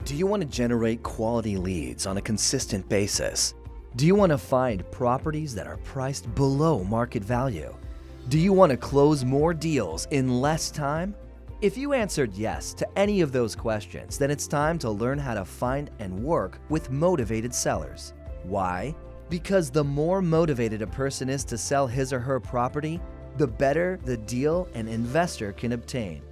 Do you want to generate quality leads on a consistent basis? Do you want to find properties that are priced below market value? Do you want to close more deals in less time? If you answered yes to any of those questions, then it's time to learn how to find and work with motivated sellers. Why? Because the more motivated a person is to sell his or her property, the better the deal an investor can obtain.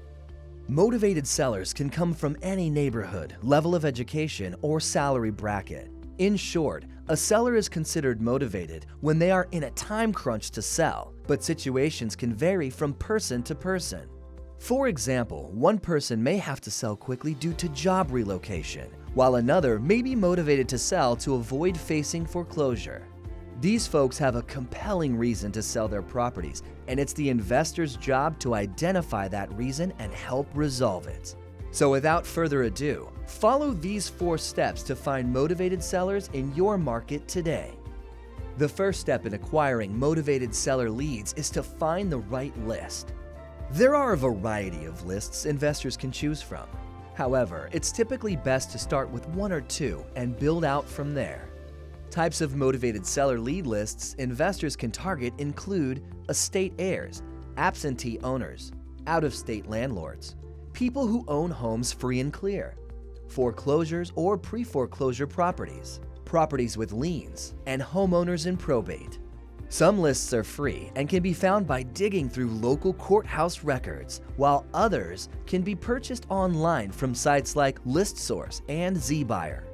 Motivated sellers can come from any neighborhood, level of education, or salary bracket. In short, a seller is considered motivated when they are in a time crunch to sell, but situations can vary from person to person. For example, one person may have to sell quickly due to job relocation, while another may be motivated to sell to avoid facing foreclosure. These folks have a compelling reason to sell their properties, and it's the investor's job to identify that reason and help resolve it. So without further ado, follow these 4 steps to find motivated sellers in your market today. The first step in acquiring motivated seller leads is to find the right list. There are a variety of lists investors can choose from. However, it's typically best to start with 1 or 2 and build out from there. Types of motivated seller lead lists investors can target include estate heirs, absentee owners, out-of-state landlords, people who own homes free and clear, foreclosures or pre-foreclosure properties, properties with liens, and homeowners in probate. Some lists are free and can be found by digging through local courthouse records, while others can be purchased online from sites like ListSource and ZBuyer.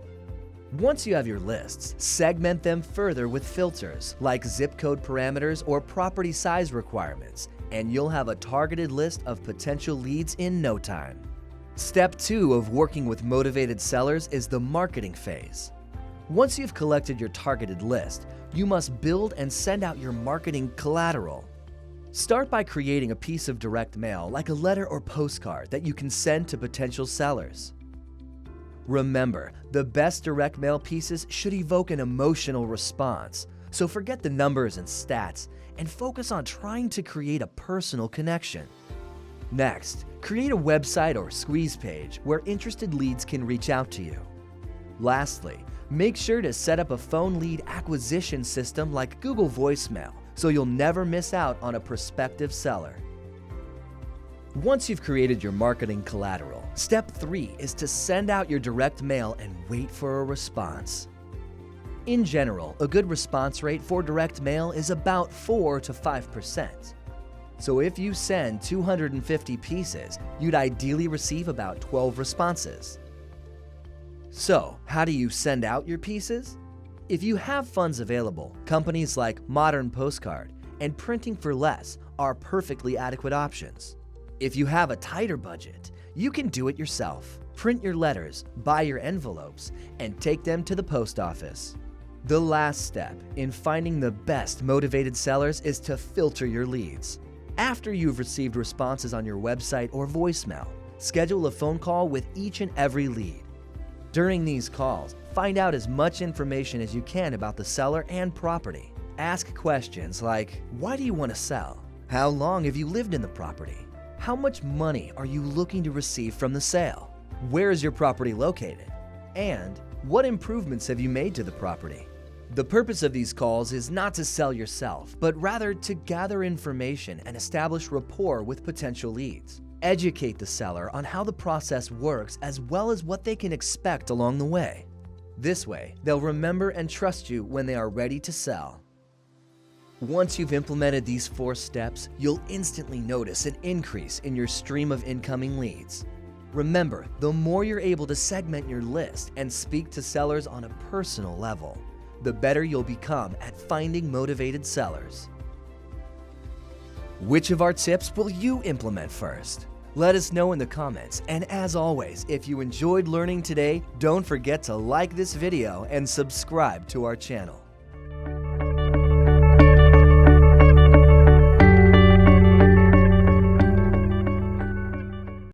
Once you have your lists, segment them further with filters like zip code parameters or property size requirements, and you'll have a targeted list of potential leads in no time. Step 2 of working with motivated sellers is the marketing phase. Once you've collected your targeted list, you must build and send out your marketing collateral. Start by creating a piece of direct mail like a letter or postcard that you can send to potential sellers. Remember, the best direct mail pieces should evoke an emotional response, so forget the numbers and stats and focus on trying to create a personal connection. Next, create a website or squeeze page where interested leads can reach out to you. Lastly, make sure to set up a phone lead acquisition system like Google Voicemail so you'll never miss out on a prospective seller. Once you've created your marketing collateral, step 3 is to send out your direct mail and wait for a response. In general, a good response rate for direct mail is about 4 to 5%. So if you send 250 pieces, you'd ideally receive about 12 responses. So, how do you send out your pieces? If you have funds available, companies like Modern Postcard and Printing for Less are perfectly adequate options. If you have a tighter budget, you can do it yourself. Print your letters, buy your envelopes, and take them to the post office. The last step in finding the best motivated sellers is to filter your leads. After you've received responses on your website or voicemail, schedule a phone call with each and every lead. During these calls, find out as much information as you can about the seller and property. Ask questions like, why do you want to sell? How long have you lived in the property? How much money are you looking to receive from the sale? Where is your property located? And what improvements have you made to the property? The purpose of these calls is not to sell yourself, but rather to gather information and establish rapport with potential leads. Educate the seller on how the process works as well as what they can expect along the way. This way, they'll remember and trust you when they are ready to sell. Once you've implemented these 4 steps, you'll instantly notice an increase in your stream of incoming leads. Remember, the more you're able to segment your list and speak to sellers on a personal level, the better you'll become at finding motivated sellers. Which of our tips will you implement first? Let us know in the comments, and as always, if you enjoyed learning today, don't forget to like this video and subscribe to our channel.